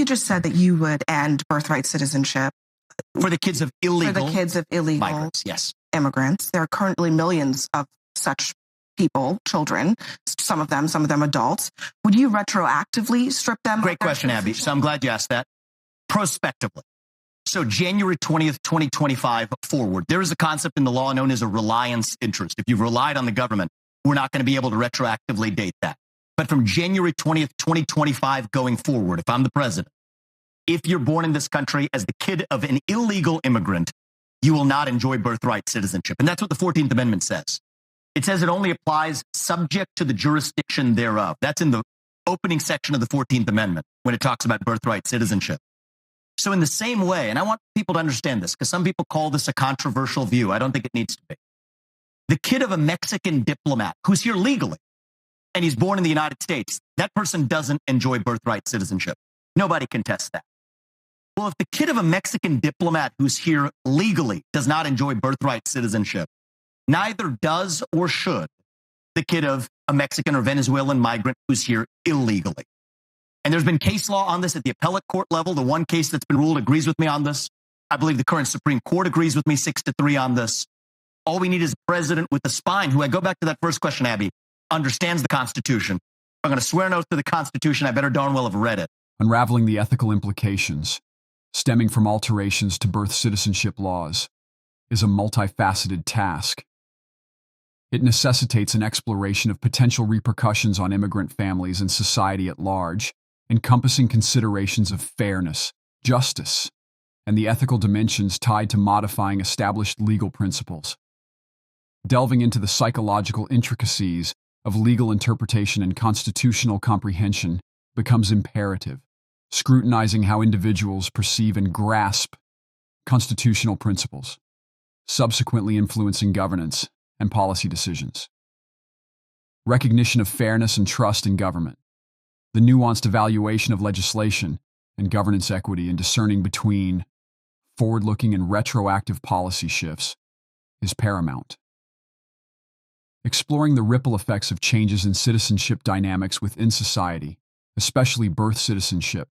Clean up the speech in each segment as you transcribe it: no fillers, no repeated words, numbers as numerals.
you just said that you would end birthright citizenship for the kids of illegal migrants. Yes. Immigrants. There are currently millions of such people, children, some of them adults. Would you retroactively strip them? Great question, Abby. So I'm glad you asked that. Prospectively. So January 20th, 2025 forward, there is a concept in the law known as a reliance interest. If you've relied on the government, we're not going to be able to retroactively date that. But from January 20th, 2025 going forward, if I'm the president, if you're born in this country as the kid of an illegal immigrant, you will not enjoy birthright citizenship. And that's what the 14th Amendment says. It says it only applies subject to the jurisdiction thereof. That's in the opening section of the 14th Amendment when it talks about birthright citizenship. So in the same way, and I want people to understand this because some people call this a controversial view. I don't think it needs to be. The kid of a Mexican diplomat who's here legally and he's born in the United States, that person doesn't enjoy birthright citizenship. Nobody contests that. Well, if the kid of a Mexican diplomat who's here legally does not enjoy birthright citizenship, neither does or should the kid of a Mexican or Venezuelan migrant who's here illegally. And there's been case law on this at the appellate court level. The one case that's been ruled agrees with me on this. I believe the current Supreme Court agrees with me 6-3 on this. All we need is a president with a spine who, I go back to that first question, Abby, understands the Constitution. I'm going to swear an oath to the Constitution. I better darn well have read it. Unraveling the ethical implications stemming from alterations to birth citizenship laws is a multifaceted task. It necessitates an exploration of potential repercussions on immigrant families and society at large, encompassing considerations of fairness, justice, and the ethical dimensions tied to modifying established legal principles. Delving into the psychological intricacies of legal interpretation and constitutional comprehension becomes imperative, scrutinizing how individuals perceive and grasp constitutional principles, subsequently influencing governance and policy decisions. Recognition of fairness and trust in government, the nuanced evaluation of legislation and governance equity and discerning between forward-looking and retroactive policy shifts is paramount. Exploring the ripple effects of changes in citizenship dynamics within society, especially birth citizenship,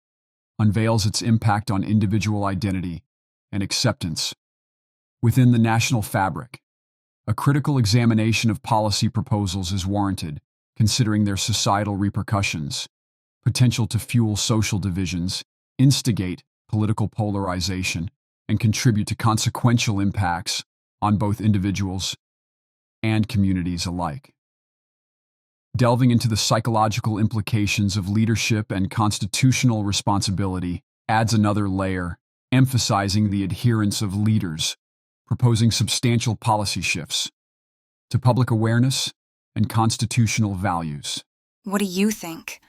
unveils its impact on individual identity and acceptance within the national fabric. A critical examination of policy proposals is warranted, considering their societal repercussions, potential to fuel social divisions, instigate political polarization, and contribute to consequential impacts on both individuals and communities alike. Delving into the psychological implications of leadership and constitutional responsibility adds another layer, emphasizing the adherence of leaders, proposing substantial policy shifts to public awareness and constitutional values. What do you think?